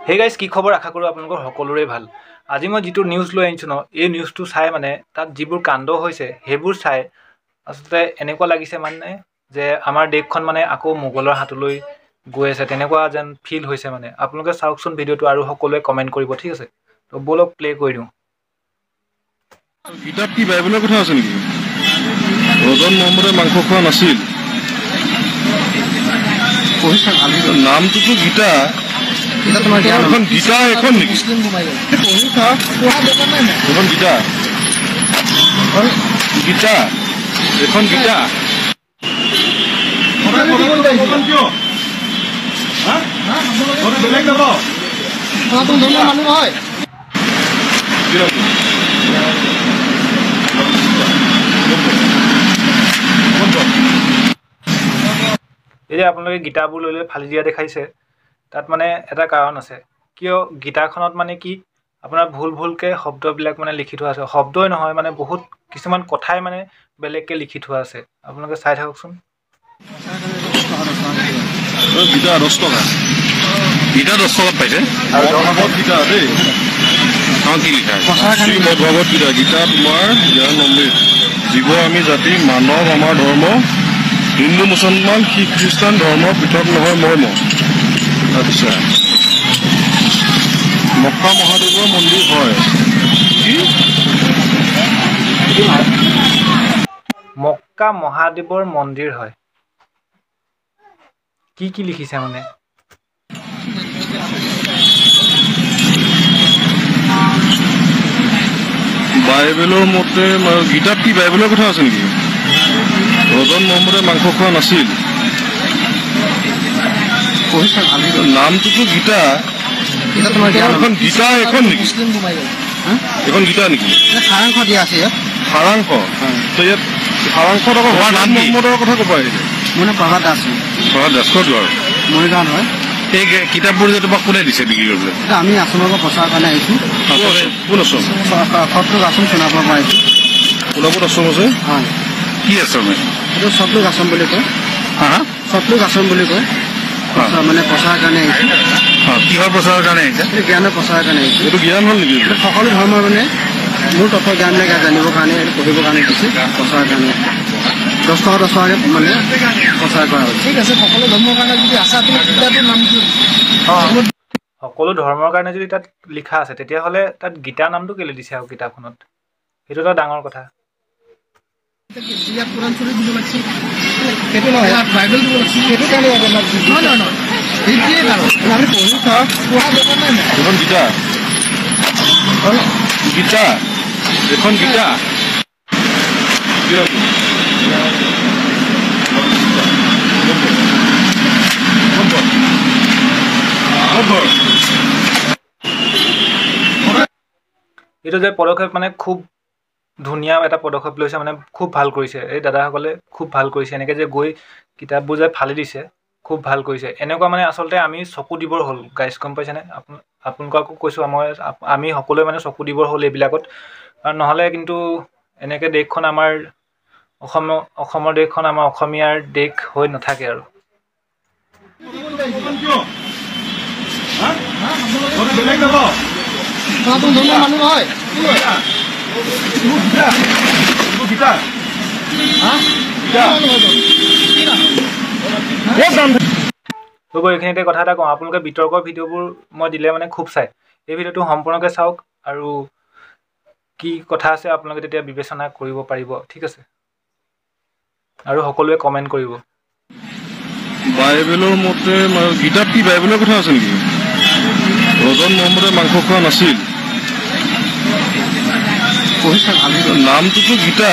Hey guys কি খবৰ আশা কৰোঁ আপোনালোকৰ সকলোৰে ভাল। আজি মই যিটো নিউজ লৈ আনিছোঁ ন, এই নিউজটো চাই মানে তাত যিবোৰ কাণ্ড হৈছে সেইবোৰ চাই আচলতে এনেকুৱা লাগিছে মানে যে আমাৰ দেশখন মানে আকৌ মোগলৰ হাতলৈ গৈ আছে, তেনেকুৱা যেন ফিল হৈছে মানে। আপোনালোকে চাওকচোন ভিডিঅ'টো আৰু সকলোৱে কমেণ্ট কৰিব, ঠিক আছে? তো ব'লক প্লে কৰি দিওঁ। গীতাত কি বাইবেলৰ কথা আছে নেকি? ৰজন মহম্মদে মাংস খোৱা নাছিল। নামটোতো গীতা। এখন গীতা এখন নেকি? এখন গীতা গীতা এখন গীতা মানুহ হয়। এই যে আপোনালোকে গীতাবোৰ লৈ লৈ ফালি দিয়া দেখাইছে, তাত মানে এটা কাৰণ আছে। কিয় গীতাখনত মানে কি আপোনাৰ ভুলকৈ শব্দবিলাক মানে লিখি থোৱা আছে। শব্দই নহয় মানে বহুত কিছুমান কথাই মানে বেলেগকৈ লিখি থোৱা আছে। আপোনালোকে চাই থাককচোন। গীতা 10 টকা, গীতা 10 টকাত পাইছে। আৰু ভগৱত গীতা দেই, কি লিখা শ্ৰীমদ ভগৱত গীতা। গীতা তোমাৰ জ্ঞান অমৃত। জীৱ আমি জাতি, মানৱ আমাৰ ধৰ্ম, হিন্দু মুছলমান শিখ খ্ৰীষ্টান ধৰ্ম পৃথক নহয় মৰ্ম। আচ্ছা, মক্কা মহাদেৱৰ মন্দিৰ হয়। মক্কা মহাদেৱৰ মন্দিৰ হয়। কি লিখিছে মানে? বাইবেলৰ মতে গীতাত কি বাইবেলৰ কথা আছে নেকি? ৰজন মহম্মদে মাংস খোৱা নাছিল। নামটোতো গীতা। এখন গীতা এখন নেকি? এখন গীতা নেকি? সাৰাংশ দিয়া আছে ইয়াত। সাৰাংশ তো ইয়াত সাৰাংশত আকৌ ৰজন মহম্মদৰ কথা ক'ব আহিলে। মোৰ নাম প্ৰভাত দাস। প্ৰভাত দাস ক'ত আৰু মৰিগাঁৱত হয়। এই কিতাপবোৰ যে তোমাক কোনে দিছে বিক্ৰী কৰিবলৈ? আমি আশ্ৰমৰ পৰা প্ৰচাৰৰ কাৰণে আহিছোঁ। কোন আশ্ৰম? সতলোক আশ্ৰম সোণাপুৰৰ পৰা আহিছোঁ। সোণাপুৰত আশ্ৰম আছে? হয়। কি আশ্ৰম? এইটো সতলোক আশ্ৰম বুলি কয়। হা হা, সতলোক আশ্ৰম বুলি কয়। মানে প্ৰচাৰৰ কাৰণে আহিছোঁ। কিহৰ প্ৰচাৰৰ কাৰণে আহিছে? জ্ঞানৰ প্ৰচাৰৰ কাৰণে আহিছোঁ। এইটো জ্ঞান হ'ল নেকি? সকলো ধৰ্মৰ মানে মূল তথ্য জ্ঞানবিলাক জানিবৰ কাৰণে পঢ়িবৰ কাৰণে দিছে, প্ৰচাৰৰ কাৰণে 10 টকাকৈ মানে প্ৰচাৰ কৰা হৈছে। ঠিক আছে, সকলো ধৰ্মৰ কাৰণে যদি আছা কিতাপটোৰ নামটো সকলো ধৰ্মৰ কাৰণে যদি তাত লিখা আছে, তেতিয়াহ'লে তাত গীতা নামটো কেলৈ দিছে আৰু কিতাপখনত? সেইটো এটা ডাঙৰ কথা। পুৰাণ চলি দিব লাগিছিল, সেইটো নহয় বাইবেল দিব লাগিছিল, সেইটো কাৰণে নহয় সেইটোৱে কাৰণ আমি পঢ়ি থাক পঢ়া দৰকাৰ নাই। এখন গীতা গীতা এখন গীতা এইটো যে পদক্ষেপ মানে খুব ধুনীয়া এটা পদক্ষেপ লৈছে, মানে খুব ভাল কৰিছে এই দাদাসকলে, খুব ভাল কৰিছে। এনেকৈ যে গৈ কিতাপবোৰ যে ফালি দিছে, খুব ভাল কৰিছে। এনেকুৱা মানে আচলতে আমি চকু দিবৰ হ'ল গাইজ, গম পাইছেনে? আপোনালোককো কৈছোঁ, আমি সকলোৱে মানে চকু দিবৰ হ'ল এইবিলাকত। কাৰণ নহ'লে কিন্তু এনেকৈ দেশখন আমাৰ অসমৰ দেশখন আমাৰ অসমীয়াৰ দেশ হৈ নাথাকে আৰু। মানুহ হয়। ৰ'ব, এইখিনিতে কথা এটা কওঁ। আপোনালোকে বিতৰ্কৰ ভিডিঅ'বোৰ মই দিলে মানে খুব চাই। এই ভিডিঅ'টো সম্পূৰ্ণকৈ চাওক আৰু কি কথা আছে আপোনালোকে তেতিয়া বিবেচনা কৰিব পাৰিব, ঠিক আছে? আৰু সকলোৱে কমেণ্ট কৰিব। বাইবেলৰ মতে গীতাত কি বাইবেলৰ কথা আছে নেকি? ৰজন মহম্মদে মাংস খোৱা নাছিল। নামটোতো গীতা।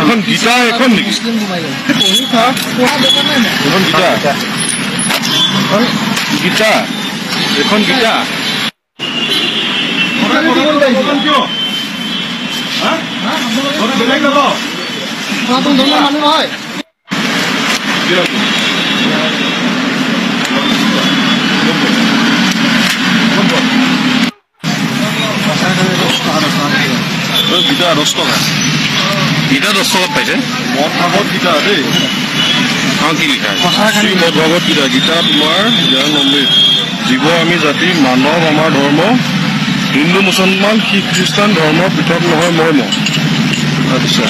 এখন গীতা এখন নেকি? এখন গীতা গীতা এখন গীতা মানুহ হয়। গীতা 10 টকা, গীতা 10 টকাত পাইছে। মদ ভাগৱত গীতা দেই, কি লিখা? শ্ৰীমদ ভগৱত গীতা। গীতা তোমাৰ জ্ঞান অমৃত। জীৱ আমি জাতি, মানৱ আমাৰ ধৰ্ম, হিন্দু মুছলমান শিখ খ্ৰীষ্টান ধৰ্ম পৃথক নহয় মৰ্ম। আচ্ছা,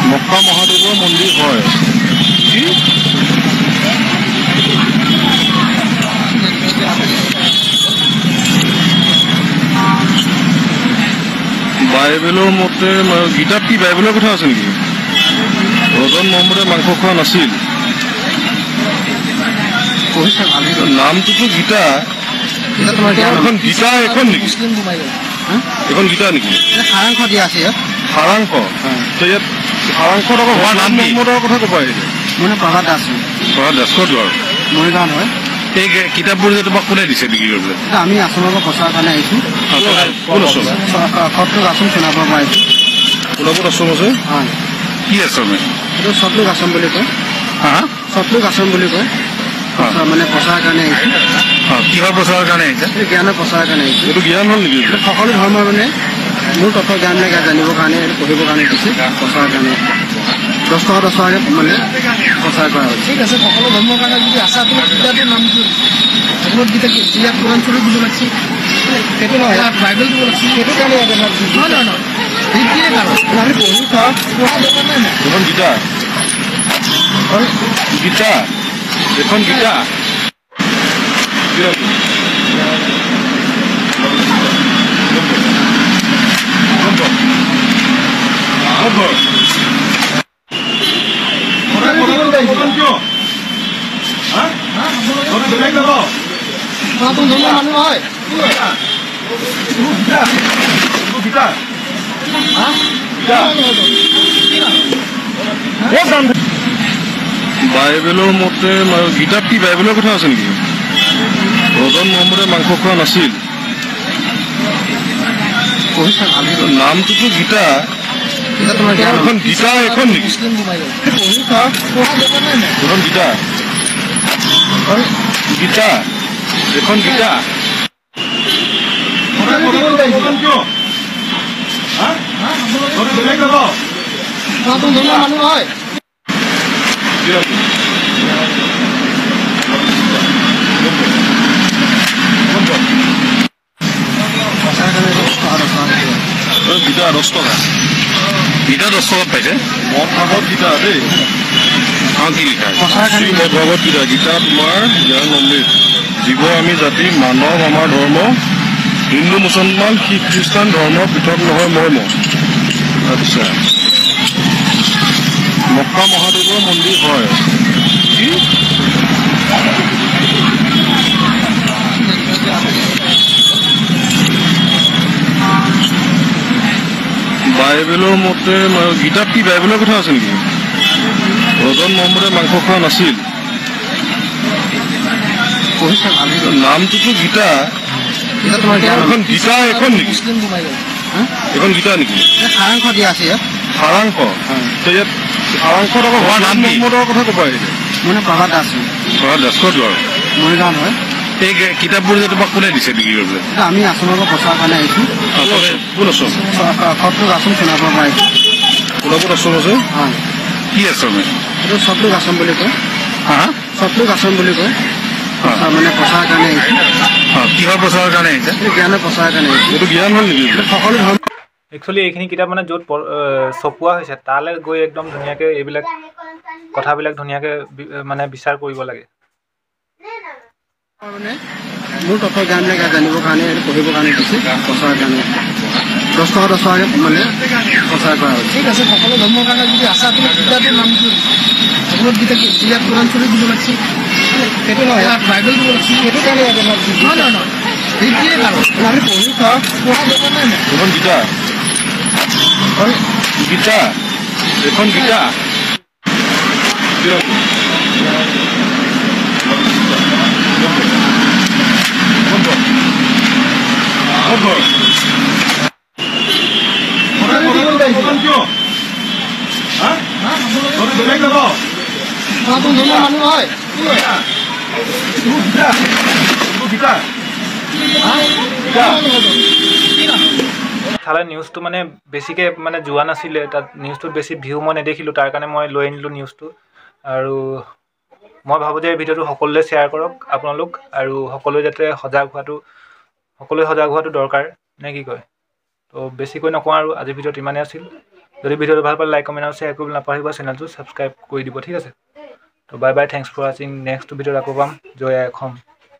মক্কা মহাদেৱৰ মন্দিৰ হয়। কি বাইবেলৰ মতে গীতাত কি বাইবেলৰ কথা আছে নেকি? ৰজন মহম্মদে মাংস খোৱা নাছিল। নামটোতো গীতা। এখন গীতা এখন নেকি? এখন গীতা নেকি? সাৰাংশ দিয়া আছে ইয়াত। সাৰাংশ? ইয়াত সাৰাংশত আকৌ ৰজন মহম্মদৰ কথা ক'ব আহিলে। মানে প্ৰভাত দাস। প্ৰভাত দাস ক'ত বাৰু? মৰিগাঁও হয়। এই কিতাপবোৰ যে তোমাক কোনে দিছে বিক্ৰী কৰিবলৈ? আমি আছামৰ পৰা প্ৰচাৰৰ কাৰণে আহিছোঁ। কোন আছম? সতলোক আছাম সোণাপুৰৰ পৰা আহিছোঁ। সোণাপুৰত আছম আছে? হয়। কি আছম? এইটো সতলোক আছাম বুলি কয়। হা? সতলোক আছাম বুলি কয়। মানে প্ৰচাৰৰ কাৰণে আহিছোঁ। কিহৰ প্ৰচাৰৰ কাৰণে আহিছে? জ্ঞানৰ প্ৰচাৰৰ কাৰণে আহিছোঁ। এইটো জ্ঞান হ'ল নেকি? সকলো ধৰ্মৰ মানে মোৰ তথ্য জ্ঞান লাগে জানিবৰ কাৰণে, পঢ়িবৰ কাৰণে দিছে, প্ৰচাৰৰ কাৰণে 10 টকা 10 টকাকৈ মানে প্ৰচাৰ কৰা হৈছে। ঠিক আছে, সকলো ধৰ্মৰ কাৰণে যদি আছা তোমাৰ গীতাটোৰ নামটো ভগৱদ্গীতা কি ইয়াত কোৰাণ চৰিত দিব লাগিছে, সেইটো নহয়, ইয়াত বাইবেল দিব লাগিছে, সেইটো কাৰণে ইয়াত আমাৰ নহয় নহয় সেইটোৱে কাৰণ আমি পঢ়ি থাক পঢ়া দৰকাৰ নাই নাই। এখন গীতা, গীতা এখন গীতা মানুহ হয় বাইবেলৰ মতে গীতাত কি বাইবেলৰ কথা আছে নেকি? ৰজন মহম্মদে মাংস খোৱা নাছিল। নামটোতো গীতা। এখন গীতা এখন নেকি? এখন গীতা, গীতা এখন গীতা মানুহ হয় গীতা 10 টকা। গীতা 10 টকাত পাইছে? মদ ভাগৱত গীতা দেই। কি লিখা? শ্ৰীমদ ভাগৱত গীতা। গীতা তোমাৰ জ্ঞান অমৃত। জীৱ আমি জাতি, মানৱ আমাৰ ধৰ্ম, হিন্দু মুছলমান শিখ খ্ৰীষ্টান ধৰ্ম পৃথক নহয় মৰ্ম। আচ্ছা, মক্কা মহাদেৱৰ মন্দিৰ হয়। কি বাইবেলৰ মতে গীতাত কি বাইবেলৰ কথা আছে নেকি? ৰজন মহম্মদে মাংস খোৱা নাছিল। নামটোতো গীতা। এখন গীতা এখন নেকি? এখন গীতা নেকি? সাৰাংশ দিয়া আছে ইয়াত। সাৰাংশ? ইয়াত সাৰাংশত আকৌ ৰজন মহম্মদৰ কথা ক'ব আহিলে। মানে প্ৰভাত দাস। প্ৰভাত দাস ক'ত বাৰু? মৰিগাঁও হয়। এই কিতাপবোৰ যে তোমাক কোনে দিছে বিক্ৰী কৰিবলৈ? আমি আছামৰ পৰা প্ৰচাৰৰ কাৰণে আহিছোঁ। কোন আছম? সতলোক আছাম সোণাপুৰৰ পৰা আহিছোঁ। সোণাপুৰত আছম আছে? হয়। কি আছম? এইটো সতলোক আছাম বুলি কয়। হা? সতলোক আছাম বুলি কয়। মানে প্ৰচাৰৰ কাৰণে আহিছোঁ। কিহৰ প্ৰচাৰৰ কাৰণে আহিছে? জ্ঞানৰ প্ৰচাৰৰ কাৰণে আহিছোঁ। এইটো জ্ঞান হ'ল নেকি? সকলো ধৰ্ম একচুৱেলি এইখিনি কিতাপ মানে য'ত ছপোৱা হৈছে তালৈ গৈ একদম ধুনীয়াকৈ এইবিলাক কথাবিলাক ধুনীয়াকৈ মানে বিচাৰ কৰিব লাগে। মানে মোৰ তথ্য জ্ঞান লাগে জানিবৰ কাৰণে, পঢ়িবৰ কাৰণে দিছে, প্ৰচাৰৰ কাৰণে 10 টকা 10 টকাকৈ মানে প্ৰচাৰ কৰা হৈছে। ঠিক আছে, সকলো ধৰ্মৰ কাৰণে যদি আছা তোমাৰ গীতাটোৰ নামটো ভগৱদ্গীতা কি ইয়াত কোৰাণ চৰিত দিব লাগিছে, সেইটো নহয়, ইয়াত বাইবেল দিব লাগিছে, সেইটো কাৰণে ইয়াত আমাৰ নহয় নহয় সেইটোৱে কাৰণ আমি পঢ়ি থাক পঢ়া দৰকাৰ নাই নাই। এখন গীতা, গীতা এখন গীতা মানুহ হয় খালে নিউজটো মানে বেছিকৈ মানে যোৱা নাছিলে, তাত নিউজটোত বেছি ভিউ মই নেদেখিলোঁ, তাৰ কাৰণে মই লৈ আনিলোঁ নিউজটো। আৰু মই ভাবোঁ যে এই ভিডিঅ'টো সকলোৱে শ্বেয়াৰ কৰক আপোনালোক আৰু সকলোৱে যাতে সকলোৱে সজাগ হোৱাটো দৰকাৰ নে কি কয় তো বেছিকৈ নকওঁ আৰু আজিৰ ভিডিঅ'ত ইমানেই আছিল যদি ভিডিঅ'টো ভাল পালে লাইক কমেণ্ট আৰু শ্বেয়াৰ কৰিবলৈ নাপাহৰিব চেনেলটো ছাবস্ক্ৰাইব কৰি দিব ঠিক আছে তো বাই বাই থেংকছ ফৰ ৱাচিং নেক্সট ভিডিঅ'ত আকৌ পাম জয় আই অসম